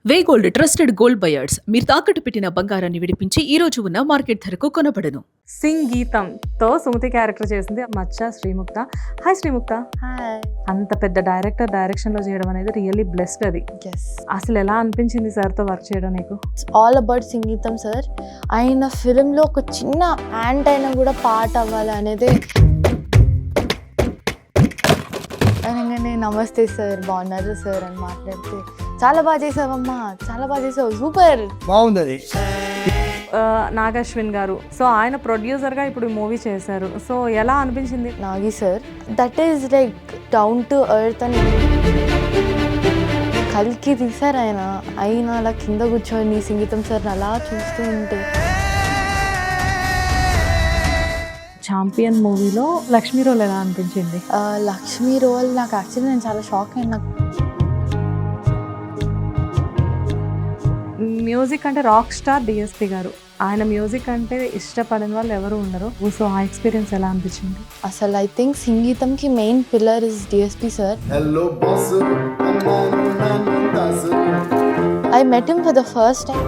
వే gold trusted gold buyers మీరు తాకట్టు పెట్టిన బంగారాన్ని విడిపించి ఈ రోజు ఉన్న మార్కెట్ ధరకు కొనబడను. సింగ్ గీతంతో సుమతి క్యారెక్టర్ చేసింది మచ్చ శ్రీముక్త. హాయ్ శ్రీముక్త. హాయ్. అంత పెద్ద డైరెక్షన్ లో చేయడం అనేది రియల్లీ బ్లెస్డ్. అది ఎస్, అసలు ఎలా అనిపించింది సార్తో వర్క్ చేయడం నీకు? ఇట్స్ ఆల్ అబౌట్ సంగీతం సార్. ఆయన ఫిలింలో ఒక చిన్న యాంట్ అయినా కూడా పాట అవ్వాలి అనేది. అనగానే నమస్తే సార్, బాగున్నారు సార్ అని మాట్లాడితే చాలా బాగా చేసావమ్మా, చాలా బాగా చేసావు, సూపర్, బాగుంది అది. నాగశ్విన్ గారు, సో ఆయన ప్రొడ్యూసర్గా ఇప్పుడు మూవీ చేశారు. సో ఎలా అనిపించింది? Nagi sir that is like down to earth అని కలికి తీసారు ఆయన. అయినా అలా కింద కూర్చొని సంగీతం సార్ని అలా చూస్తూ ఉంటే. ఛాంపియన్ మూవీలో లక్ష్మీ రోల్ ఎలా అనిపించింది? లక్ష్మీ రోల్ నాకు యాక్చువల్లీ నేను చాలా షాక్ అయినా. మ్యూజిక్ అంటే రాక్ స్టార్ డిఎస్పి గారు, ఆయన మ్యూజిక్ అంటే ఇష్టపడిన వాళ్ళు ఎవరు ఉండరు. సో ఆ ఎక్స్పీరియన్స్ ఎలా అనిపించింది? అసలు ఐ థింక్ సంగీతంకి main pillar is DSP sir. I met him for the first time.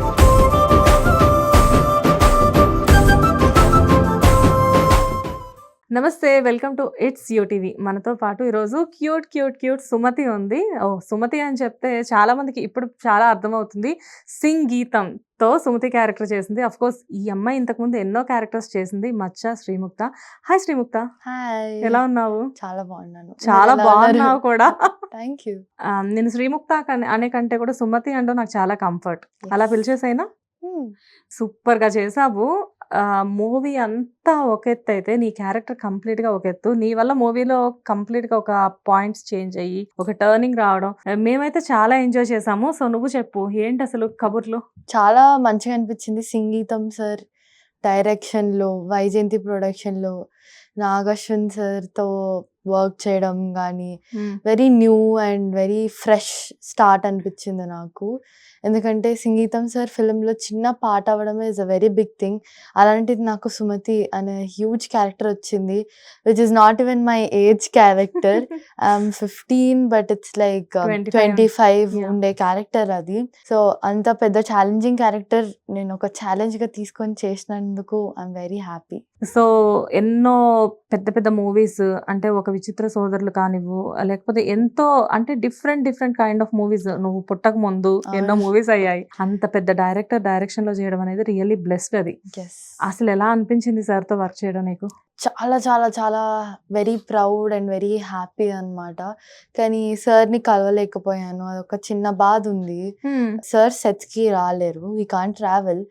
నమస్తే, వెల్కమ్ టు ఇట్స్ యూటీవీ. మనతో పాటు ఈరోజు క్యూట్ సుమతి ఉంది. సుమతి అని చెప్తే చాలా మందికి ఇప్పుడు చాలా అర్థమవుతుంది. సింగ్ గీతంతో సుమతి క్యారెక్టర్ చేసింది. అఫ్ కోర్స్ ఈ అమ్మాయి ఇంతకుముందు ఎన్నో క్యారెక్టర్స్ చేసింది, మచ్చ శ్రీముక్త. హాయ్ శ్రీముక్త. హాయ్. ఎలా ఉన్నావు? చాలా బాగున్నాను. చాలా బాగున్నావు కూడా. Thank you. నేను శ్రీముక్త అనే కంటే కూడా సుమతి అంటే నాకు చాలా కంఫర్ట్. అలా పిలిచేసైనా సూపర్ గా చేసావు. మూవీ అంతా ఒక ఎత్తు అయితే నీ క్యారెక్టర్ కంప్లీట్ గా ఒక ఎత్తు. నీ వల్ల మూవీలో కంప్లీట్ గా ఒక పాయింట్స్ చేంజ్ అయ్యి ఒక టర్నింగ్ రావడం మేమైతే చాలా ఎంజాయ్ చేసాము. సో నువ్వు చెప్పు, ఏంటి అసలు కబుర్లు? చాలా మంచిగా అనిపించింది సంగీతం సార్ డైరెక్షన్లో, వైజయంతి ప్రొడక్షన్లో నాగశ్విన్ సార్తో వర్క్ చేయడం కానీ very new and very fresh start అనిపించింది నాకు. ఎందుకంటే సంగీతం సార్ ఫిలింలో చిన్న పాట అవ్వడం is a very big thing. అలాంటిది నాకు సుమతి అనే హ్యూజ్ క్యారెక్టర్ వచ్చింది, which is not even my age character. I'm 15 but it's like 25 ఉండే క్యారెక్టర్ అది. సో అంత పెద్ద ఛాలెంజింగ్ క్యారెక్టర్ నేను ఒక ఛాలెంజ్గా తీసుకొని చేసినందుకు ఐఎమ్ వెరీ హ్యాపీ. సో ఎన్నో పెద్ద పెద్ద మూవీస్ అంటే ఒక విచిత్ర సోదరులు కానివ్వు, లేకపోతే ఎంతో అంటే డిఫరెంట్ కైండ్ ఆఫ్ మూవీస్ నువ్వు పుట్టక ముందు ఎన్నో మూవీస్ అయ్యాయి. అంత పెద్ద డైరెక్షన్ లో చేయడం అనేది రియల్లీ బ్లెస్డ్. అది అసలు ఎలా అనిపించింది సార్తో వర్క్ చేయడం నీకు? చాలా చాలా చాలా very proud and very happy అన్నమాట. కానీ సార్ని కలవలేకపోయాను, అదొక చిన్న బాధ ఉంది. సార్ సెట్స్కి రాలేరు, వీ కాంట్ ట్రావెల్.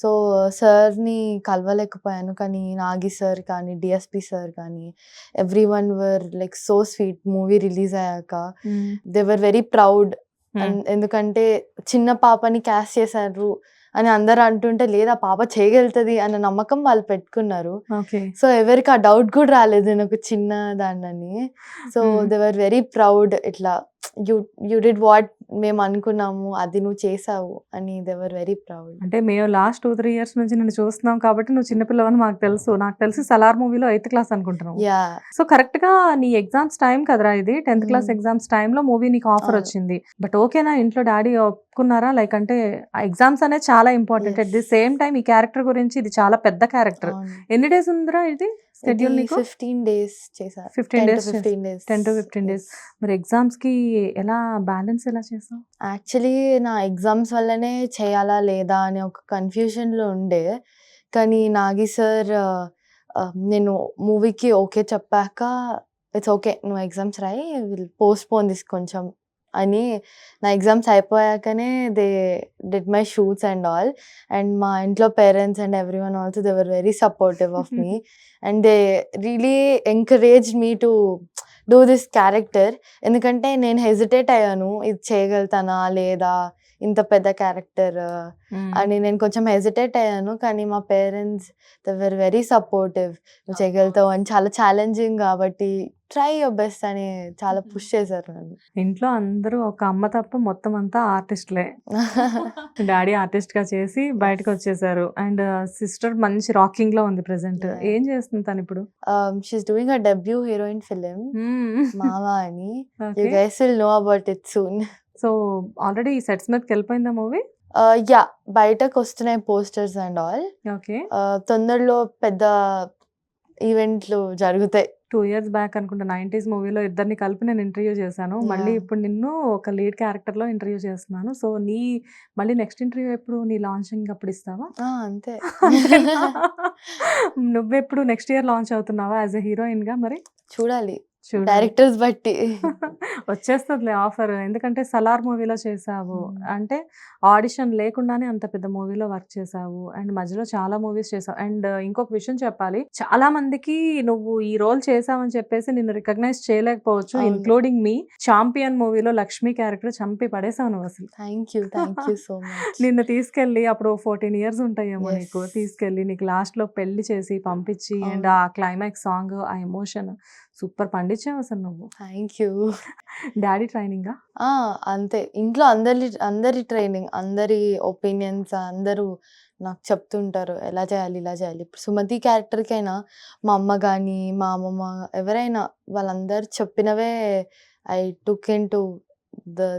సో సార్ని కలవలేకపోయాను. కానీ నాగి సార్ కానీ డిఎస్పి సార్ కానీ every one were like so sweet. Movie release అయ్యాక దే వర్ వెరీ ప్రౌడ్. ఎందుకంటే చిన్న పాపని క్యాస్ట్ చేశారు అని అందరు అంటుంటే లేదా పాప చేయగలుగుతుంది అన్న నమ్మకం వాళ్ళు పెట్టుకున్నారు. సో ఎవరికి ఆ డౌట్ కూడా రాలేదు నేను ఒక చిన్న దాన్నని. So they were very proud. ఇట్లా యూ డిడ్ వాట్ మేము అనుకున్నాము, అది నువ్వు చేసావు అని దే వర్ వెరీ ప్రౌడ్. అంటే మేము లాస్ట్ 2-3 years నుంచి నేను చూస్తున్నాం కాబట్టి నువ్వు చిన్నపిల్లవని మాకు తెలుసు. నాకు తెలిసి సలార్ మూవీలో 8th క్లాస్ అనుకుంటున్నావు. సో కరెక్ట్ గా నీ ఎగ్జామ్స్ టైం కదరా ఇది, 10th క్లాస్ ఎగ్జామ్స్ టైంలో మూవీ నీకు ఆఫర్ వచ్చింది. బట్ ఓకేనా, ఇంట్లో డాడీ ఒప్పుకున్నారా? లైక్ అంటే ఎగ్జామ్స్ అనేది చాలా important. At the same time ఈ క్యారెక్టర్ గురించి ఇది చాలా పెద్ద క్యారెక్టర్. ఎన్ని డేస్ ఉందిరా ఇది షెడ్యూల్ నీకు? 15 days చేశారు. 10 to 15 days. మరి ఎగ్జామ్స్ కి ఎలా బ్యాలెన్స్ ఎలా చేసావు? యాక్చువల్లీ నా ఎగ్జామ్స్ వల్లనే చేయాలా లేదా అనే ఒక కన్ఫ్యూజన్లో ఉండే. కానీ నాగి సార్ నేను మూవీకి ఓకే చెప్పాక ఇట్స్ ఓకే, నువ్వు ఎగ్జామ్స్ రాయి, విల్ పోస్ట్ పోన్ దిస్ కొంచెం అని. నా ఎగ్జామ్స్ అయిపోయాకనే they did my shoots and all. And మా ఇంట్లో parents and everyone also they were very supportive of me and they really encouraged me to do this character. ఎందుకంటే నేను hesitate అయ్యాను, ఇది చేయగలుగుతానా లేదా, ఇంత పెద్ద క్యారెక్టర్ అని నేను కొంచెం హెజిటేట్ అయ్యాను. కానీ మా parents they were very supportive. నువ్వు చేయగలుగుతావు అని, చాలా ఛాలెంజింగ్ కాబట్టి ట్రై యువర్ బెస్ట్ అని చాలా పుష్ చేశారు నన్ను. ఇంట్లో అందరూ ఒక అమ్మ తప్ప మొత్తం అంతా ఆర్టిస్ట్లే. డాడీ ఆర్టిస్ట్ గా చేసి బయటకు వచ్చేసారు. అండ్ సిస్టర్ మంచి రాకింగ్ లో ఉంది ప్రెసెంట్. ఏం చేస్తుంది తను ఇప్పుడు? She is doing a debut heroine film మావా అని. You guys will know about it soon. So already sets మీదకి వెళ్ళిపోయిందా మూవీ? యా బయటకు వస్తున్నాయి పోస్టర్స్ అండ్ ఆల్. ఓకే. తొందరలో పెద్ద ఈవెంట్లు జరుగుతాయి. 2 ఇయర్స్ బ్యాక్ అనుకుంటా 90s మూవీలో ఇద్దరిని కలిపి నేను ఇంటర్వ్యూ చేశాను. మళ్ళీ ఇప్పుడు నిన్ను ఒక లీడ్ క్యారెక్టర్‌లో ఇంటర్వ్యూ చేస్తున్నాను. సో మళ్ళీ నెక్స్ట్ ఇంటర్వ్యూ ఎప్పుడు? నీ లాంచింగ్ అప్పుడు ఇస్తావా? అంతే. అంతేనా? నువ్వెప్పుడు నెక్స్ట్ ఇయర్ లాంచ్ అవుతున్నావా యాజ్ ఎ హీరోయిన్‌గా మరి? చూడాలి చూడాలి. డైరెక్టర్స్ బట్టి. వచ్చేస్తదిలే ఆఫర్. ఎందుకంటే 'సలార్' మూవీలో చేశావు. అంటే ఆడిషన్ లేకుండానే అంత పెద్ద మూవీలో వర్క్ చేశావు. అండ్ మధ్యలో చాలా మూవీస్ చేశావు. అండ్ ఇంకొక విషయం చెప్పాలి. చాలా మందికి నువ్వు ఈ రోల్ చేశావని చెప్పేసి నిన్ను రికగ్నైజ్ చేయలేకపోవచ్చు. అవును. ఇంక్లూడింగ్ మీ. 'చాంపియన్' మూవీలో లక్ష్మి క్యారెక్టర్ చంపి పడేసావు నువ్వసలు. Thank you so much. నిన్ను తీసుకెళ్ళి అప్పుడు 14 ఇయర్స్ ఉంటాయేమో Yes. నీకు. తీసుకెళ్ళి నీకు లాస్ట్‌లో పెళ్లి చేసి పంపించి అండ్ అవును. ఆ క్లైమాక్స్ సాంగ్, ఆ ఎమోషన్ సూపర్ పండించావు అసలు నువ్వు. Thank you. డాడీ ట్రైనింగా? అంతే. ఇంట్లో అందరి ట్రైనింగ్, అందరి ఒపీనియన్స్ అందరూ నాకు చెప్తుంటారు. ఎలా చేయాలి, ఇలా చేయాలి. ఇప్పుడు సుమతి క్యారెక్టర్‌కైనా మా అమ్మ గానీ, మా అమ్మమ్మ ఎవరైనా వాళ్ళందరూ చెప్పినవే I took into the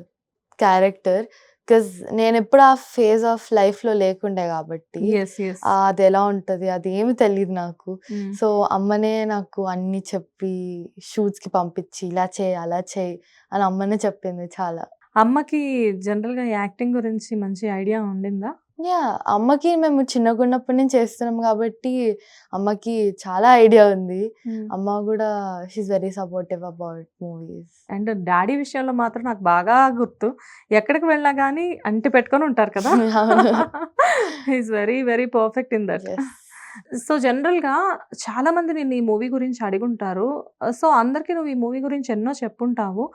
character. Because నేనెప్పుడు ఆ ఫేజ్ ఆఫ్ లైఫ్‌లో లేకుండే కాబట్టి యెస్. యెస్. అది ఎలా ఉంటది అదేమి తెలీదు నాకు. సో అమ్మనే నాకు అన్నీ చెప్పి షూట్స్‌కి పంపించి ఇలా చేయి, అలా చేయి అని అమ్మనే చెప్పింది చాలా. అమ్మకి జనరల్‌గా యాక్టింగ్ గురించి మంచి ఐడియా ఉండిందా? అమ్మకి మేము చిన్నగున్నప్పటి నుంచి చేస్తున్నాం కాబట్టి అమ్మకి చాలా ఐడియా ఉంది. అమ్మ కూడా she is very supportive about movies. And daddy విషయంలో మాత్రం నాకు బాగా గుర్తు. ఎక్కడికి వెళ్ళినా గానీ అంటి పెట్టుకొని ఉంటారు కదా! అవును. He is very very perfect in that. Yes. So జనరల్‌గా చాలా మంది నిన్ను ఈ మూవీ గురించి అడిగుంటారు. సో అందరికి నువ్వు ఈ మూవీ గురించి ఎన్నో చెప్పుంటావు.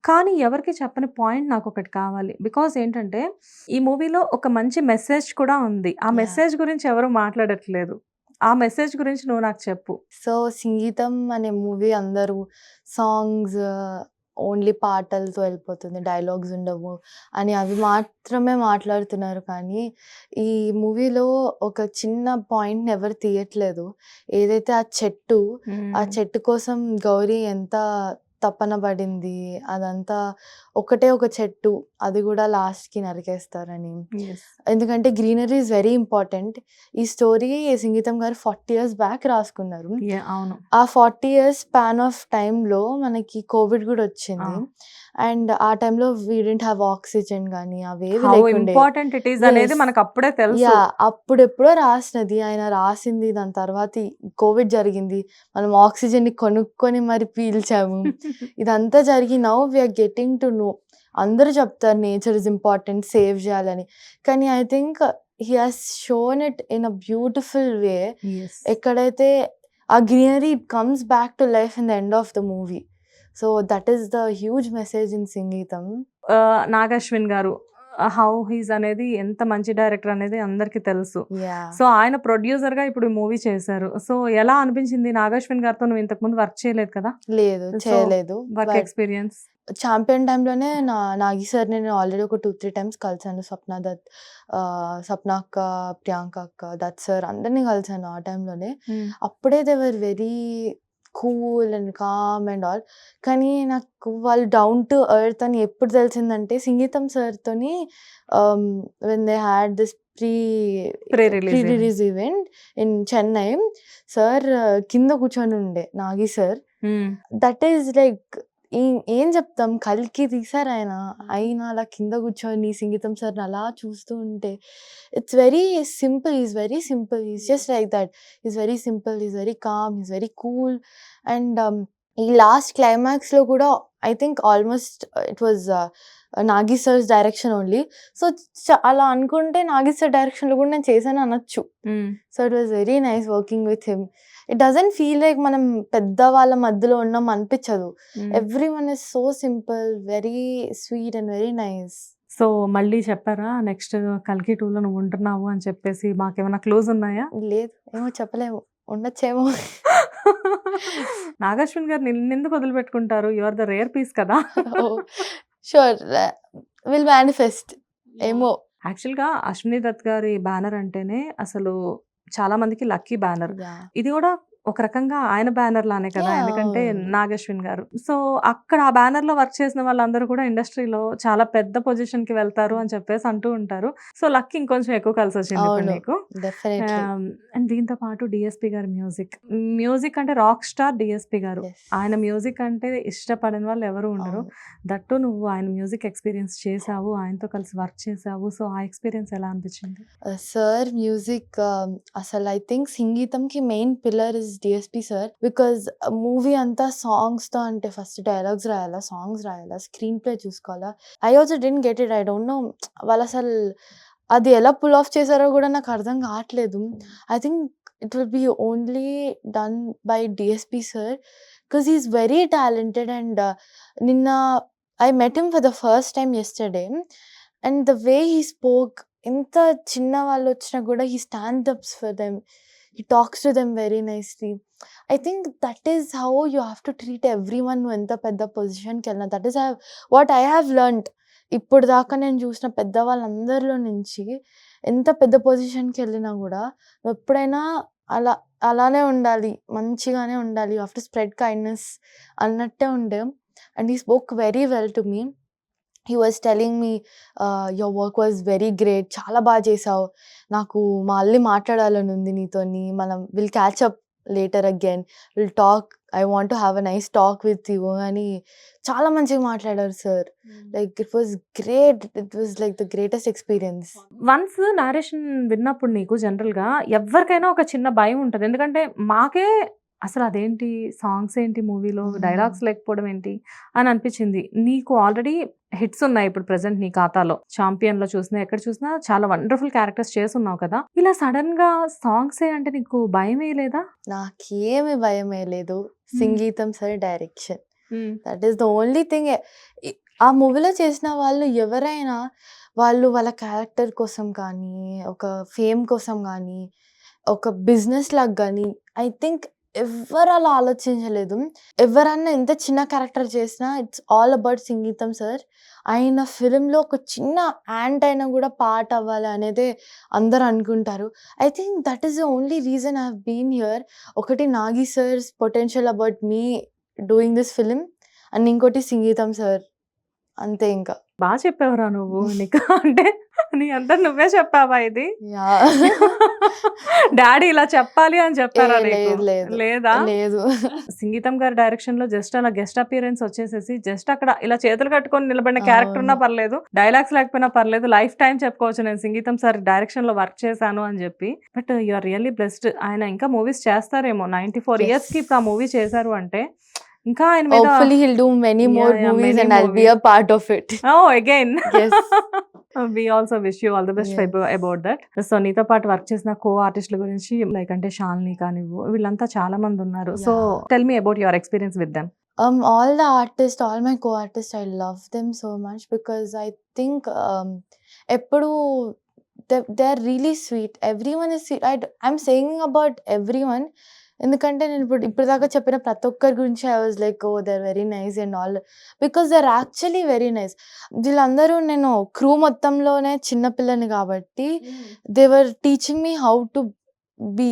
కానీ ఎవరికీ చెప్పని పాయింట్ నాకొకటి కావాలి. బికాజ్ ఏంటంటే ఈ మూవీలో ఒక మంచి మెసేజ్ కూడా ఉంది. ఆ Yeah. మెసేజ్ గురించి ఎవరు మాట్లాడట్లేదు. ఆ మెసేజ్ గురించి నువ్వు నాకు చెప్పు. సో సంగీతం అనే మూవీ అందరూ సాంగ్స్ ఓన్లీ పాటలతో వెళ్ళిపోతుంది, డైలాగ్స్ ఉండవు అని అవి మాత్రమే మాట్లాడుతున్నారు. కానీ ఈ మూవీలో ఒక చిన్న పాయింట్‌ని ఎవరు తీయట్లేదు. ఏదైతే ఆ చెట్టు కోసం గౌరీ ఎంత తపన పడింది, అదంతా ఒకటే ఒక చెట్టు, అది కూడా లాస్ట్‌కి నరికేస్తారని. యెస్. ఎందుకంటే గ్రీనరీ ఈజ్ వెరీ ఇంపార్టెంట్. ఈ స్టోరీ సంగీతం గారు 40 ఇయర్స్ బ్యాక్ రాసుకున్నారు. అవును. ఆ 40 ఇయర్స్ స్పాన్ ఆఫ్ టైంలో మనకి కోవిడ్ కూడా వచ్చింది. అండ్ ఆ టైంలో వీ డిడ్ంట్ హ్యావ్ ఆక్సిజన్ గానీ అవేవి హౌ లేకుండే. ఇంపార్టెంట్ ఇట్ ఈస్ అనేది Yes. మనకు అప్పుడే తెలుసు. అప్పుడెప్పుడో రాసినది ఆయన రాసింది. దాని తర్వాత కోవిడ్ జరిగింది. మనం ఆక్సిజన్ని కొనుక్కొని మరి పీల్చాము. ఇదంతా జరిగి now we are getting to know. అందరూ చెప్తారు నేచర్ ఇస్ ఇంపార్టెంట్, సేవ్ చేయాలని. కానీ I think he has shown it in a beautiful way. Yes. ఎక్కడైతే ఆ greenery it comes back to life in the end of the movie. So that is the huge message in Sangeetham. Nagashwin గారు how he's అనేది ఎంత మంచి director అనేది అందరికీ తెలుసు. Yeah so ఆయన ప్రొడ్యూసర్ గా ఇప్పుడు మూవీ చేశారు. సో ఎలా అనిపించింది? నాగశ్విన్ గారితో నువ్వు ఇంతకు ముందు వర్క్ చేయలేదు కదా? లేదు So, చేయలేదు. Work experience. ఛాంపియన్ టైంలోనే నాగి సార్ని నేను ఆల్రెడీ ఒక 2-3 టైమ్స్ కలిసాను. స్వప్న దత్, స్వప్న అక్క, ప్రియాంక అక్క, దత్ సార్ అందరినీ కలిసాను ఆ టైంలోనే. అప్పుడే they were very cool and calm and all. కానీ నాకు వాళ్ళు డౌన్ టు ఎర్త్ అని ఎప్పుడు తెలిసిందంటే సంగీతం సార్తోని when they had this pre release event in Chennai. Sir కింద కూర్చొని ఉండే Nagi sir. That is like ఏం చెప్తాం, కల్కి తీసారు ఆయన. అయినా అలా కింద కూర్చొని సంగీతం సార్ని అలా చూస్తూ ఉంటే it's very simple. Is very simple. Is just like that. Is very simple, is very calm, is very cool. And ఈ లాస్ట్ క్లైమాక్స్లో కూడా I think almost it was Nagi sir's direction only. So అలా అనుకుంటే నాగి సార్ డైరెక్షన్లో కూడా నేను చేశాను అనొచ్చు. So it was very nice working with him. It doesn't feel like మనం పెద్ద వాళ్ళ మధ్యలో ఉన్నాం అనిపించదు. Everyone is so simple, very sweet and very nice. So మళ్ళీ చెప్పారా నెక్స్ట్ కల్కి 2లో నువ్వు ఉంటున్నావు అని చెప్పేసి? మాకేమైనా క్లోజ్ ఉన్నాయా? లేదు, ఏమో చెప్పలేము, ఉండొచ్చేమో. నాగశ్విన్ గారు నిన్నెందుకు వదిలిపెట్టుకుంటారు? You are the rare piece కదా. Sure will manifest. ఏమో యాక్చువల్గా అశ్విని దత్ గారి బ్యానర్ అంటేనే అసలు చాలా మందికి లక్కీ బ్యానర్. Yeah. ఇది కూడా ఒక రకంగా ఆయన బ్యానర్ లానే కదా! యాహ్! ఎందుకంటే అవును. నాగశ్విన్ గారు. సో, అక్కడ ఆ బ్యానర్‌లో వర్క్ చేసిన వాళ్ళందరూ కూడా ఇండస్ట్రీలో చాలా పెద్ద పొజిషన్‌కి వెళ్తారు అని చెప్పేసి అంటూ ఉంటారు. సో, లక్ ఇంకొంచెం ఎక్కువ కలిసొచ్చింది ఇప్పుడు అవును. నీకు. డెఫినెట్‌లీ. అండ్ దీంతో పాటు డీఎస్‌పీ గారి మ్యూజిక్. మ్యూజిక్ అంటే రాక్ స్టార్ డీఎస్‌పీ గారు. యెస్. ఆయన మ్యూజిక్ అంటే ఇష్టపడని వాళ్ళు ఎవరు ఉండరు. అవును. దట్టు నువ్వు ఆయన మ్యూజిక్ ఎక్స్‌పీరియన్స్ చేశావు. ఆయనతో కలిసి వర్క్ చేశావు. సో, ఆ ఎక్స్‌పీరియన్స్ ఎలా అనిపించింది? సార్ మ్యూజిక్ అసలు ఐ థింక్ సంగీతంకి main pillar is DSP sir. Because movie అంతా సాంగ్స్తో అంటే ఫస్ట్ డైలాగ్స్ రాయాలా, సాంగ్స్ రాయాలా, స్క్రీన్ ప్లే చూసుకోవాలా. I also didn't get it. I don't know వాళ్ళు అసలు అది ఎలా పుల్ ఆఫ్ చేశారో కూడా నాకు అర్థం కావట్లేదు. I think it will be only done by DSP sir because is very talented. And నిన్న I met him for the first time yesterday and the way he spoke, ఎంత చిన్న వాళ్ళు వచ్చినా కూడా he stand ups for them, he talks to them very nicely. I think that is how you have to treat everyone. నువ్వు ఎంత పెద్ద పొజిషన్కి వెళ్ళినా that is what I have learned. ఇప్పుడు దాకా నేను చూసిన పెద్దవాళ్ళందరిలో నుంచి ఎంత పెద్ద పొజిషన్కి వెళ్ళినా కూడా నువ్వు ఎప్పుడైనా అలానే ఉండాలి, మంచిగానే ఉండాలి, you have to spread kindness అన్నట్టే ఉండే. And he spoke very well to me. He was telling me your work was very great, చాలా బాగా చేసావు, నాకు మళ్ళీ మాట్లాడాలని ఉంది నీతోని, మనం will catch up later again, will talk, I want to have a nice talk with you అని చాలా మంచిగా మాట్లాడారు sir. Like it was great, it was like the greatest experience. Once narration విన్నప్పుడు నీకు జనరల్‌గా ఎవ్వరికైనా ఒక చిన్న భయం ఉంటది. ఎందుకంటే మాకే అసలు అదేంటి సాంగ్స్ ఏంటి మూవీలో డైలాగ్స్ లేకపోవడం ఏంటి అని అనిపించింది. నీకు ఆల్రెడీ హిట్స్ ఉన్నాయి ఇప్పుడు ప్రెజెంట్ నీ ఖాతాలో. 'చాంపియన్‌లో' చూసినా ఎక్కడ చూసినా చాలా వండర్‌ఫుల్ క్యారెక్టర్స్ చేసున్నావు కదా! ఇలా సడెన్‌గా సాంగ్సే అంటే నీకు భయమేయలేదా? నాకేమి భయమే లేదు. సంగీతం సార్ డైరెక్షన్, హ్మ్. That is the only thing. ఆ మూవీలో చేసిన వాళ్ళు ఎవరైనా వాళ్ళ క్యారెక్టర్ కోసం కానీ, ఒక ఫేమ్ కోసం కానీ, ఒక బిజినెస్ లాగా కానీ ఐ థింక్ ఎవ్వరు అలా ఆలోచించలేదు. ఎవరన్నా ఎంత చిన్న క్యారెక్టర్ చేసినా ఇట్స్ ఆల్ అబౌట్ సంగీతం సార్. ఆయన ఫిల్మ్‌లో ఒక చిన్న యాంట్ అయినా కూడా పార్ట్ అవ్వాలి అనేదే అందరూ అనుకుంటారు. I think that is the only reason I have been here. ఒకటి Nagi sir's potential about me doing this film and ఇంకోటి సంగీతం సార్, అంతే ఇంకా. బా చెప్పావురా నువ్వు. నీకు అంటే నీ అంతా నువ్వే చెప్పావా ఇది? యాహ్! డాడీ ఇలా చెప్పాలి అని చెప్పారా నీకు? లేదు. లేదా? లేదు. సంగీతం గారి డైరెక్షన్‌లో జస్ట్ అలా గెస్ట్ అపియరెన్స్ వచ్చేసేసి జస్ట్ అక్కడ ఇలా చేతులు కట్టుకొని నిలబడిన క్యారెక్టర్ ఉన్నా అవును. పర్లేదు, డైలాగ్స్ లేకపోయినా పర్లేదు, లైఫ్ టైమ్ చెప్పుకోవచ్చు నేను సంగీతం సార్ డైరెక్షన్‌లో వర్క్ చేశాను అని చెప్పి. But you are really blessed. ఆయన ఇంకా మూవీస్ చేస్తారేమో. 94 Yes. ఇయర్స్‌కి ఇప్పుడు ఆ మూవీ చేశారు అంటే ఇంకా ఆయన మీద Hopefully he'll do many more Yeah, movies many and I'll be movies. a part of it. Oh, again. Yes. We also wish you all the best Yes. about that. So నీతో పాటు work చేసిన కో ఆర్టిస్టుల గురించి like అంటే శాలిని కానివ్వు వీళ్ళంతా చాలా మంది ఉన్నారు. So Yeah. Tell me about your experience with them. All the artists, all my co-artists, I love them so much because I think ఎప్పుడు they're really sweet. Everyone is sweet. I'm saying about everyone. ఎందుకంటే నేను ఇప్పుడు దాకా చెప్పిన ప్రతి ఒక్కరి గురించి I was like oh they are very nice and all because they are actually very nice. వీళ్ళందరూ నేను క్రూ మొత్తంలోనే చిన్నపిల్లని కాబట్టి they were teaching me how to be.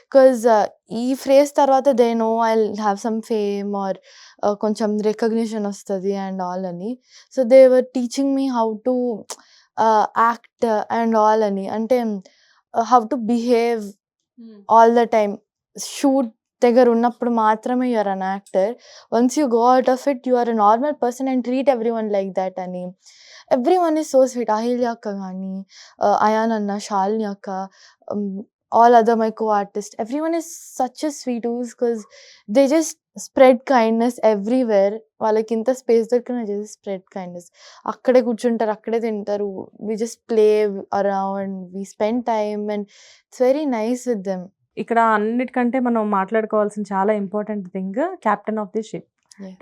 Because ఈ ఫ్రేజ్ తర్వాత they know I have some fame or కొంచెం recognition వస్తుంది and all అని. So they were teaching me how to act and all అని, అంటే how to behave all the time. Shoot దగ్గర ఉన్నప్పుడు మాత్రమే you are an actor, once you go out of it you are a normal person and treat everyone like that అని. Everyone is so sweet. Ahilya అక్క కానీ, ion అన్న, శాలిని అక్క, all other my co-artists, everyone is such a sweet ooze because they just spread kindness everywhere. వాళ్ళకి ఇంత space దొరికినా just spread kindness. అక్కడే కూర్చుంటారు, అక్కడే తింటారు, we just play around, we spend time and it's very nice with them. ఇక్కడ అన్నిటికంటే మనం మాట్లాడుకోవాల్సిన చాలా important thing captain of the ship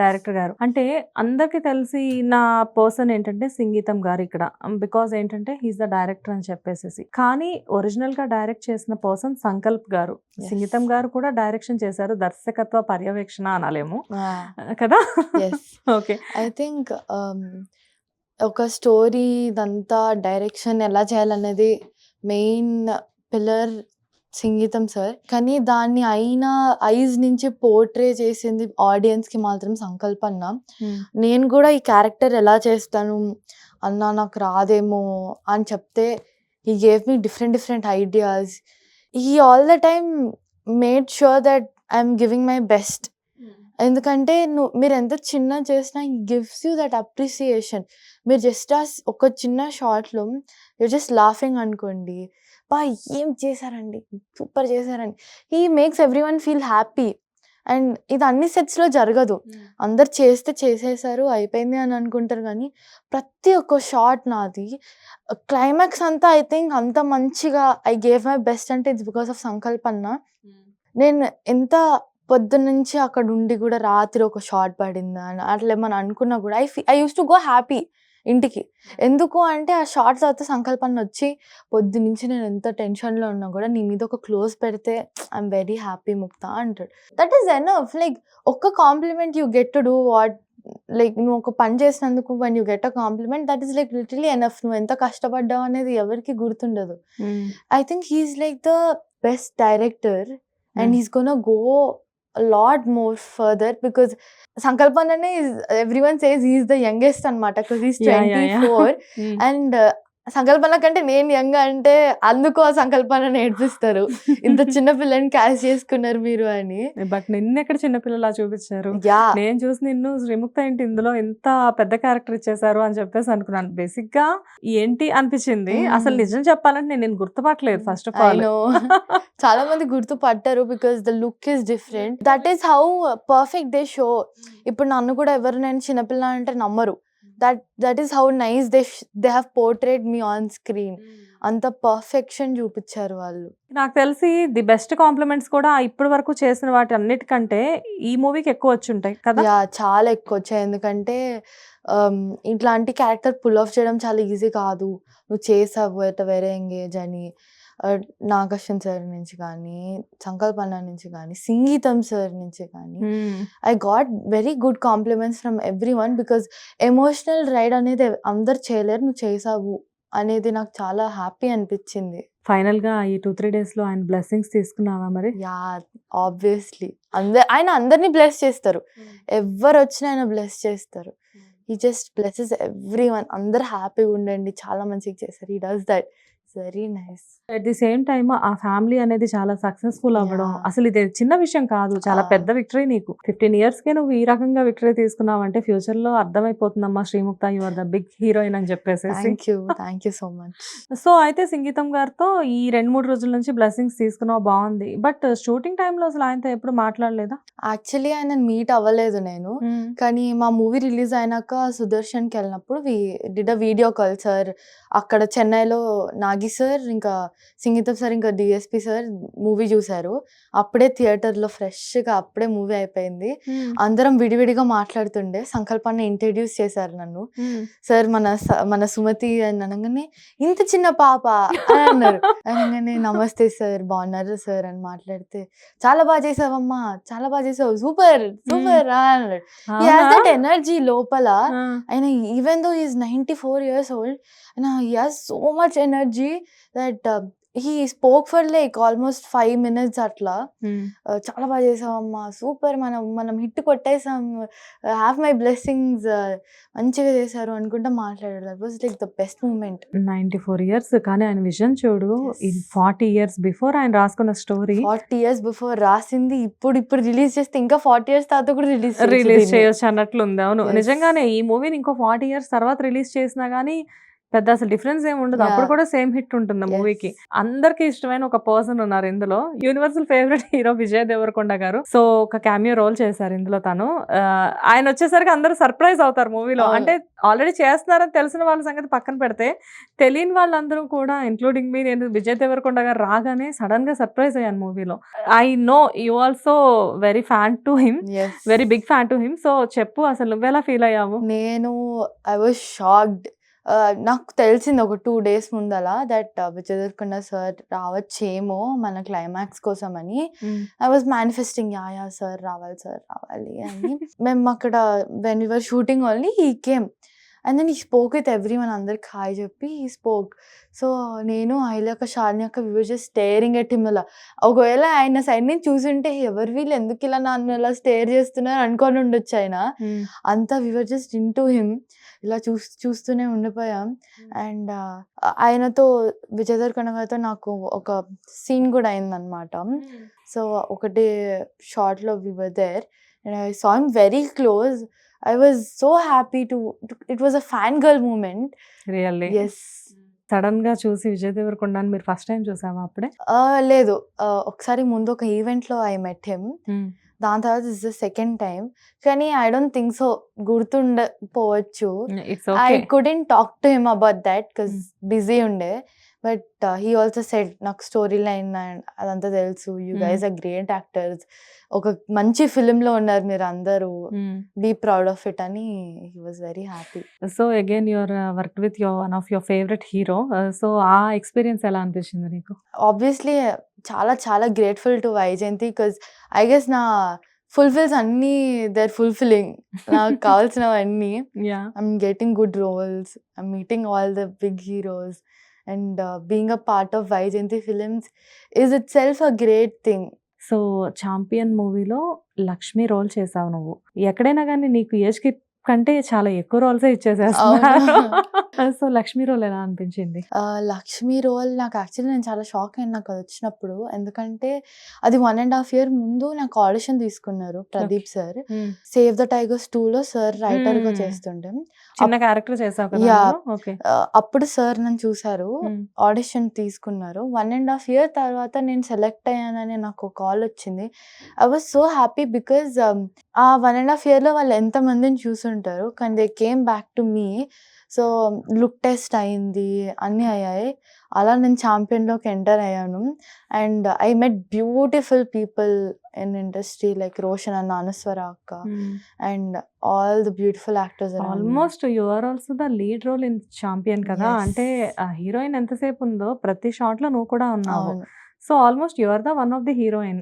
director గారు. అంటే అందరికి తెలిసి నా పర్సన్ ఏంటంటే సంగీతం గారు ఇక్కడ, బికాజ్ ఏంటంటే హీస్ ద డైరెక్టర్ అని చెప్పేసి. కానీ ఒరిజినల్ గా డైరెక్ట్ చేసిన పర్సన్ సంకల్ప్ గారు. సంగీతం గారు కూడా డైరెక్షన్ చేశారు, దర్శకత్వ పర్యవేక్షణ అనాలేమో కదా. ఓకే, ఐ థింక్ ఒక స్టోరీ ఇదంతా డైరెక్షన్ ఎలా చేయాలనేది మెయిన్ పిల్లర్ సంగీతం సార్. కానీ దాన్ని అయిన ఐస్ నుంచి పోర్ట్రే చేసింది ఆడియన్స్‌కి మాత్రం సంకల్పన్న. నేను గూడా ఈ క్యారెక్టర్ ఎలా చేస్తాను, అన్నా నాకు రాదేమో అని చెప్తే హి gave me different ideas. He all the time made sure that I am giving my best. ఎందుకంటే మీరెంత చిన్నది చేసినా హి గివ్స్ యూ దట్ అప్రిసియేషన్. మీరు జస్ట్ ఒక చిన్న షాట్‌లో యూర్ జస్ట్ లాఫింగ్ అనుకోండి. ఏం చేశారండి, సూపర్ చేశారండి. He makes everyone feel happy. And ఇది అన్ని సెట్స్‌లో జరగదు. అందరు చేసేసారు అయిపోయింది అని అనుకుంటారు కానీ ప్రతి ఒక్క షాట్ నాది క్లైమాక్స్ అంతా ఐ థింక్ అంత మంచిగా ఐ గేవ్ మై బెస్ట్ అంటే ఇట్స్ బికాస్ ఆఫ్ సంకల్పన్న. నేను ఎంత పొద్దున్నుంచి అక్కడ ఉండి కూడా రాత్రి ఒక షాట్ పడిందా అని అట్లా ఏమన్నా అనుకున్నా కూడా I use to go happy ఇంటికి. ఎందుకు అంటే ఆ షాట్ తర్వాత సంకల్పన్న వచ్చి పొద్దున్నుంచి నేను ఎంత టెన్షన్‌లో ఉన్నా కూడా నీ మీద ఒక క్లోజ్ పెడితే ఐఎమ్ వెరీ హ్యాపీ ముక్తా అంటాడు. That is enough. లైక్ ఒక్క compliment you get to do what, like నువ్వు ఒక పని చేసినందుకు when you get a compliment that is like literally enough. నువ్వు ఎంత కష్టపడ్డావు అనేది ఎవరికి గుర్తుండదు. I think he is like the best director and he's gonna go a lot more further because Sankalpannane is, everyone says he's the youngest anamata because he's 24. And సంకల్పన కంటే నేను young అంటే అందుకు ఆ సంకల్పన నేర్పిస్తారు. ఇంత చిన్న పిల్లని క్యాష్ చేసుకున్నారు మీరు అని. బట్ నిన్న ఎక్కడ చిన్నపిల్లలా చూపించారు. నేను చూసి నిన్ను శ్రీముక్త ఏంటి ఇందులో ఎంత పెద్ద క్యారెక్టర్ ఇచ్చేసారు అని చెప్పేసి అనుకున్నాను. బేసిక్ గా ఏంటి అనిపించింది. అసలు నిజం చెప్పాలంటే నేను గుర్తుపట్టలేదు ఫస్ట్ ఆఫ్ ఆల్. చాలా మంది గుర్తుపట్టారు because the look is different. That is how perfect they show. ఇప్పుడు నన్ను కూడా ఎవరు నేను చిన్నపిల్ల అంటే నమ్మరు. That is how nice they have portrayed me on screen. అంత పర్ఫెక్షన్ చూపించారు వాళ్ళు. నాకు తెలిసి ది బెస్ట్ కాంప్లిమెంట్స్ కూడా ఇప్పటి వరకు చేసిన వాటి అన్నిటికంటే ఈ మూవీకి ఎక్కువ వచ్చి ఉంటాయి కదా. చాలా ఎక్కువ వచ్చాయి. ఎందుకంటే ఇట్లాంటి క్యారెక్టర్ పుల్ ఆఫ్ చేయడం చాలా ఈజీ కాదు. నువ్వు చేసావు ఎట్ వెరీ ఎంగేజ్ అని. నాగశ్వన్ సార్ నుంచి కానీ, సంకల్పన్న నుంచి కానీ, సంగీతం సార్ నుంచి కానీ I got very good compliments from everyone because emotional ride అనేది అందరు చేయలేరు, నువ్వు చేసావు అనేది నాకు చాలా హ్యాపీ అనిపించింది. ఫైనల్ గా ఈ 2-3 days లో ఆయన బ్లెస్సింగ్స్ తీసుకున్నావా మరి? ఆబ్వియస్లీ ఆయన అందరినీ బ్లెస్ చేస్తారు. ఎవరు వచ్చినా ఆయన బ్లెస్ చేస్తారు. He just blesses every one. అందరు హ్యాపీగా ఉండండి, చాలా మంచిగా చేస్తారు. He does that. Very nice. At the same time ఆ ఫ్యామిలీ అనేది చాలా సక్సెస్ఫుల్ అవ్వడం అసలు ఇది చిన్న విషయం కాదు, చాలా పెద్ద విక్టరీ. నీకు 15 years కే నువ్వు ఈ రకంగా విక్టరీ తీసుకున్నావు అంటే ఫ్యూచర్ లో అర్థమైపోతుందమ్మా Srimukta you are the big heroine అని చెప్పేసి. Thank you so much. So అయితే సంగీతం గారితో ఈ 2-3 రోజుల నుంచి బ్లెస్సింగ్స్ తీసుకున్నావు, బాగుంది. బట్ షూటింగ్ టైంలో అసలు ఆయనతో ఎప్పుడు మాట్లాడలేదా? యాక్చువల్లీ ఆయన మీట్ అవ్వలేదు నేను. కానీ మా మూవీ రిలీజ్ అయినాక సుదర్శన్కి వెళ్ళినప్పుడు did a video call. Sir అక్కడ చెన్నైలో నాగి సార్ ఇంకా సంగీతం సార్ ఇంకా డిఎస్పి సార్ మూవీ చూసారు. అప్పుడే థియేటర్లో ఫ్రెష్గా అప్పుడే మూవీ అయిపోయింది. అందరం విడివిడిగా మాట్లాడుతుండే. సంకల్పాన్ని ఇంట్రడ్యూస్ చేశారు నన్ను. సార్ మన సుమతి అని అనగానే ఇంత చిన్న పాప అని అన్నారు. అనగానే నమస్తే సార్ బాగున్నారు సార్ అని మాట్లాడితే చాలా బాగా చేసావమ్మా, చాలా బాగా చేసావు, సూపర్ సూపర్ అన్నాడు. హి హాస్ దట్ ఎనర్జీ లోపల. ఆయన even though he is 94 years old and he has so much energy that he spoke for like almost 5 minutes అట్లా. చాలా బాగా చేసావమ్మా, సూపర్, మనం హిట్ కొట్టేసాం, హ్యావ్ మై బ్లెస్సింగ్స్, మంచిగా చేశారు అనుకుంటా మాట్లాడారు. That was like the best moment. 94 years కానీ ఆయన విజన్ చూడు. 40 years బిఫోర్ ఆయన రాసుకున్న స్టోరీ, 40 years బిఫోర్ రాసింది ఇప్పుడు రిలీజ్ చేస్తే ఇంకా 40 years తర్వాత కూడా రిలీజ్ చేయొచ్చు అన్నట్లుంది. అవును, నిజంగానే ఈ మూవీని ఇంకో 40 years తర్వాత రిలీజ్ చేసినా గానీ పెద్ద అసలు డిఫరెన్స్ ఏమి ఉండదు. అప్పుడు కూడా సేమ్ హిట్ ఉంటుంది మూవీకి. అందరికి ఇష్టమైన ఒక పర్సన్ ఉన్నారు ఇందులో, universal favourite hero Vijay Deverakonda garu. So ఒక క్యామియో రోల్ చేశారు ఇందులో తను. ఆయన వచ్చేసరికి అందరూ సర్ప్రైజ్ అవుతారు మూవీలో. అంటే ఆల్రెడీ చేస్తున్నారని తెలిసిన వాళ్ళ సంగతి పక్కన పెడితే తెలియని వాళ్ళందరూ కూడా ఇంక్లూడింగ్ మీ, నేను విజయ్ దేవరకొండ గారు రాగానే సడన్ గా సర్ప్రైజ్ అయ్యాను మూవీలో. I know you also very fan to him, very big fan to him. So చెప్పు అసలు నువ్వెలా ఫీల్ అయ్యావు? I was shocked. నాకు తెలిసింది ఒక 2 days ముందల దట్ విజయ్ దేవరకొండ సార్ రావచ్చేమో మన క్లైమాక్స్ కోసం అని. I was manifesting yeah sir రావాలి అని. మేము అక్కడ when we were shooting only he came and then he spoke with everyone, అందరికి హాయ్ చెప్పి ఈ స్పోక్. సో నేను అహిల్య అక్క, శాలిని అక్క, we were just staring at him. అలా ఒకవేళ ఆయన సైడ్ నుంచి చూసుంటే ఎవరు వీళ్ళు ఎందుకు ఇలా నన్ను ఇలా స్టేర్ చేస్తున్నారు అనుకొని ఉండొచ్చు ఆయన. అంతా we were just into him, ఇలా చూస్తూనే ఉండిపోయాం. అండ్ ఆయనతో విజయ్ దేవరకొండ గారితో నాకు ఒక సీన్ కూడా అయిందనమాట. సో ఒకటి షార్ట్లో we were there and I saw him very close. I was so happy to it was a fangirl moment. Really Yes. Sudden గా చూసి విజయ్ దేవరకొండని మీరు ఫస్ట్ టైం చూసావా అప్పుడే? లేదు, ఒకసారి ముందు ఒక ఈవెంట్లో ఐ మెట్ హిమ్. దాని తర్వాత దిస్ ద సెకండ్ టైం. కానీ ఐ డోంట్ థింక్ సో, గుర్తుండపోవచ్చు. It's I okay. Couldn't talk to him about that because busy ఉండే. బట్ హీ ఆల్సో సెడ్ నాకు స్టోరీ లైన్ అదంతా తెలుసు, you guys are great actors, ఒక మంచి ఫిలింలో ఉన్నారు మీరు అందరూ, బీ ప్రౌడ్ ఆఫ్ ఇట్ అని. He was very happy. So again your work with one of your favourite hero. So ఆ ఎక్స్పీరియన్స్ ఎలా అనిపించింది నీకు? ఆబ్వియస్లీ చాలా చాలా grateful to Vyjayanthi because I guess నా ఫుల్ఫిల్స్ అన్నీ దేర్ ఫుల్ఫిల్లింగ్. నాకు కావాల్సినవన్నీ. Yeah. I'm getting good roles, I'm meeting all the big heroes, and being a part of Vyjayanti Films is itself a great thing. So champion మూవీలో Lakshmi role చేసావు నువ్వు. ఎక్కడైనా కానీ నీకు ఏజ్ కి కంటే చాలా ఎక్కువ రోల్సే ఇచ్చేసేస్తున్నారు. సో లక్ష్మి రోల్ ఎలా అనిపించింది? లక్ష్మి రోల్ నాకు యాక్చువల్లీ నేను చాలా షాక్ అయినా నాకు అది వచ్చినప్పుడు. ఎందుకంటే అది 1.5 year ముందు నాకు ఆడిషన్ తీసుకున్నారు Pradeep sir. Save the tigers 2లో సార్ రైటర్ గా చేస్తుండే. చిన్న క్యారెక్టర్ చేసావు కదా? Yeah. ఓకే. అప్పుడు సార్ నన్ను చూసారు, ఆడిషన్ తీసుకున్నారు. 1.5 year తర్వాత నేను సెలెక్ట్ అయ్యానని నాకు కాల్ వచ్చింది. I was so happy because ఆ 1.5 yearలో వాళ్ళు ఎంతమందిని చూసుంటారు, కానీ they came back to me. So look test అయింది, అన్నీ అయ్యాయి. అలా నేను ఛాంపియన్లోకి ఎంటర్ అయ్యాను. And I met beautiful people in industry like Roshan అన్న, అనుస్వర అక్క, and all the beautiful actors. Almost you are also the lead role in Champion కదా? Yes. అంటే ఆ హీరోయిన్ ఎంతసేపు ఉందో ప్రతి షాట్ లో నువ్వు కూడా ఉన్నావు. అవును. So almost you are the one of the heroine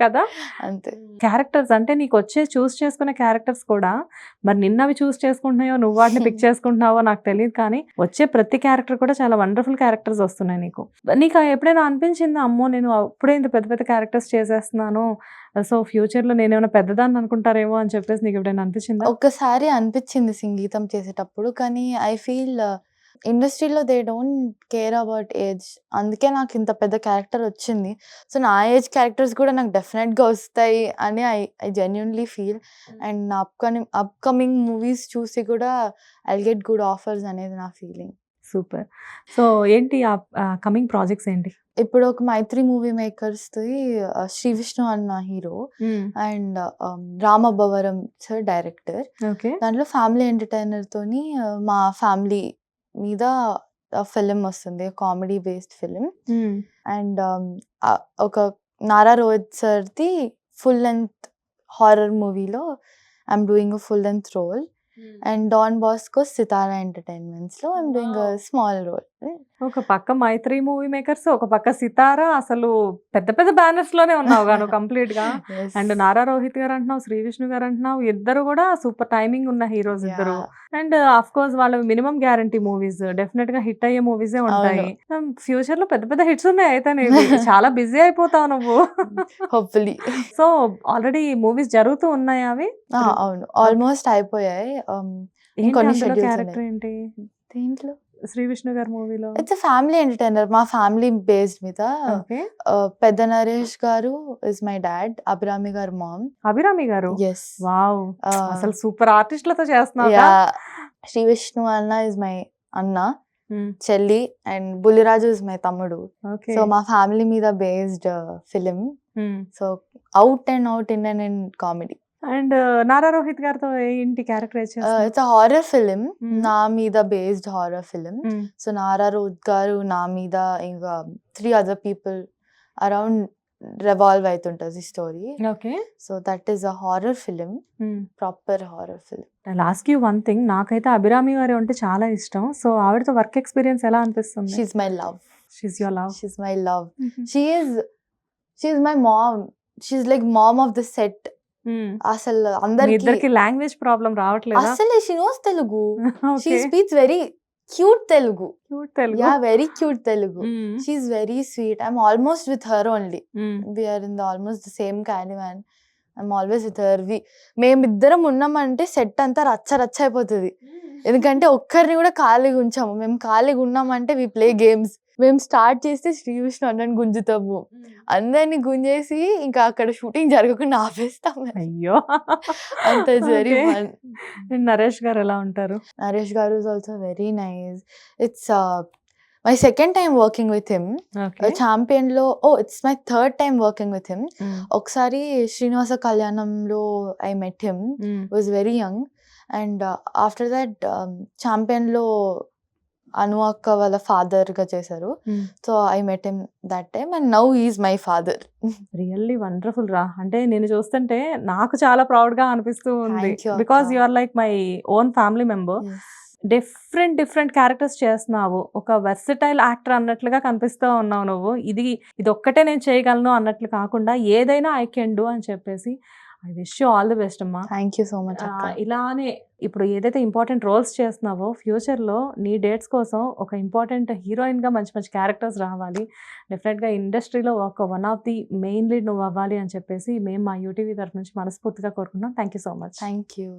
కదా? అంతే. క్యారెక్టర్స్ అంటే నీకు వచ్చే చూస్ చేసుకునే క్యారెక్టర్స్ కూడా మరి నిన్నవి చూస్ చేసుకుంటున్నాయో నువ్వు వాటిని పిక్ చేసుకుంటున్నావో నాకు తెలియదు, కానీ వచ్చే ప్రతి క్యారెక్టర్ కూడా చాలా వండర్ఫుల్ క్యారెక్టర్స్ వస్తున్నాయి నీకు. నీకు ఎప్పుడైనా అనిపించిందా, అమ్మో నేను అప్పుడే ఇంత పెద్ద పెద్ద క్యారెక్టర్స్ చేసేస్తున్నాను, సో ఫ్యూచర్ లో నేనేమైనా పెద్దదాన్ని అనుకుంటారేమో అని చెప్పేసి నీకు ఎప్పుడైనా అనిపించిందా? ఒక్కసారి అనిపించింది సంగీతం చేసేటప్పుడు, కానీ ఐ ఫీల్ ఇండస్ట్రీలో they don't care about age. అందుకే నాకు ఇంత పెద్ద క్యారెక్టర్ వచ్చింది. సో నా ఏజ్ క్యారెక్టర్స్ కూడా నాకు డెఫినెట్గా వస్తాయి అని ఐ జెన్యున్లీ ఫీల్. అండ్ నా అప్కమింగ్ మూవీస్ చూసి కూడా ఐ గెట్ గుడ్ ఆఫర్స్ అనేది నా ఫీలింగ్. సూపర్. సో ఏంటి కమింగ్ ప్రాజెక్ట్స్ ఏంటి? ఇప్పుడు ఒక మైత్రి మూవీ మేకర్స్ది శ్రీ విష్ణు అన్న హీరో అండ్ రామభవరం సార్ డైరెక్టర్. ఓకే. దాంట్లో ఫ్యామిలీ ఎంటర్టైనర్తోని మా ఫ్యామిలీ మీద ఫిలిం వస్తుంది, కామెడీ బేస్డ్ ఫిలిం. అండ్ ఒక నారా రోహిత్ సార్ది ఫుల్ లెంత్ హారర్ మూవీలో I'm doing a full length role. And Don Bosco Sitara ఎంటర్టైన్మెంట్స్లో I'm doing a small role. ఒక పక్క మైత్రి మూవీ మేకర్స్, ఒక పక్క సితారా, అసలు పెద్ద పెద్ద బ్యానర్స్ లోనే ఉన్నావు గాను కంప్లీట్ గా. అండ్ నారా రోహిత్ గారు అంటున్నావు, శ్రీ విష్ణు గారు అంటున్నావు, ఇద్దరు కూడా సూపర్ టైమింగ్ ఉన్న హీరోస్ ఇద్దరు. అండ్ ఆఫ్ కోర్స్ వాళ్ళ మినిమం గ్యారంటీ మూవీస్ డెఫినెట్ గా హిట్ అయ్యే మూవీసే ఉంటాయి. ఫ్యూచర్ లో పెద్ద పెద్ద హిట్స్ ఉన్నాయి అయితే నీవి. చాలా బిజీ అయిపోతావు నువ్వు. హోప్ఫుల్లీ. సో ఆల్రెడీ మూవీస్ జరుగుతూ ఉన్నాయి అవి? అవును, ఆల్మోస్ట్ అయిపోయాయి. ఇంకొన్ని క్యారెక్టర్ ఏంటి దీంట్లో? శ్రీ విష్ణు గారి మూవీలో ఇట్స్ ఫ్యామిలీ ఎంటర్టైనర్, మా ఫ్యామిలీ బేస్డ్ మీద. పెద్ద నరేష్ గారు ఇస్ మై డాడ్, అభిరామి గారు మామ్. అభిరామి గారు? ఎస్. వావ్, అసలు సూపర్ ఆర్టిస్టులతో చేస్తున్నావు. శ్రీ విష్ణు అన్న ఇస్ మై అన్న, చెల్లి, అండ్ బుల్లిరాజు ఇస్ మై తమ్ముడు. సో మా ఫ్యామిలీ మీద based film. So out and out Indian and comedy. And Nara Rohit గారితో ఏంటి క్యారెక్టర్? ఇట్స్ హారర్ ఫిలిం, నా మీద based horror film. So Nara Rohit గారు నా మీద ఇంకా 3 other people అరౌండ్ రెవాల్వ్ అవుతుంటది story. Okay. So that is a horror film, proper horror film. Last you one thing, నాకైతే అభిరామి గారు అంటే చాలా ఇష్టం. సో ఆవిడతో వర్క్ ఎక్స్పీరియన్స్ ఎలా అనిపిస్తుంది? She's my love. She's your love? She's my love. She's my mom. She's like mom of the set. అసలు మీ అందరికి ఇద్దరికి లాంగ్వేజ్ ప్రాబ్లం రావట్లేదా? అసలే she knows Telugu. She okay, speaks very cute Telugu. Cute Telugu. Yeah, very cute Telugu. Hmm. She's very sweet. I'm almost with her only. Hmm. We are in the almost the same caravan. I'm always with her. మేమిద్దరం ఉన్నామంటే set అంతా రచ్చ రచ్చ అయిపోతుంది. ఎందుకంటే ఒక్కరిని కూడా ఖాళీగా ఉంచాము. మేము ఖాళీగా ఉన్నామంటే వి ప్లే గేమ్స్. మేము స్టార్ట్ చేస్తే శ్రీకృష్ణ అన్నని గుంజుతాము, అందరిని గుంజేసి ఇంకా అక్కడ షూటింగ్ జరగకుండా ఆపేస్తాము. అయ్యో, అంత వెరీ Okay. ఫన్. నరేష్ గారు ఎలా ఉంటారు? నరేష్ గారు is also very nice. It's my second time working with him. Okay. Champion లో it's my third time working with him. ఒకసారి శ్రీనివాస కళ్యాణంలో I met him, was very young. And after that ఛాంపియన్లో అను అక్క వాళ్ళ ఫాదర్గా చేశారు. So I met him that time and now he's my father. Really wonderful రా. అంటే నేను చూస్తుంటే నాకు చాలా ప్రౌడ్ గా అనిపిస్తూ ఉంది. Thank you, బికాస్ అక్క. You are like my own family member. Different characters చేస్తున్నావు. ఒక వెర్సటైల్ యాక్టర్ అన్నట్లుగా కనిపిస్తూ ఉన్నావు నువ్వు. ఇది ఒక్కటే నేను చేయగలను అన్నట్లు కాకుండా ఏదైనా ఐ కెన్ డూ అని చెప్పేసి I wish you all the best అమ్మా. థ్యాంక్ యూ సో మచ్ అక్క. ఇలానే ఇప్పుడు ఏదైతే ఇంపార్టెంట్ రోల్స్ చేస్తున్నావో ఫ్యూచర్లో నీ డేట్స్ కోసం ఒక ఇంపార్టెంట్ హీరోయిన్గా మంచి క్యారెక్టర్స్ రావాలి. డెఫినెట్గా ఇండస్ట్రీలో ఒక one of the main lead నువ్వు అవ్వాలి అని చెప్పేసి మేము మా యూటీవీ తరఫు నుంచి మనస్ఫూర్తిగా కోరుకుంటున్నాం. Thank you so much. Thank you.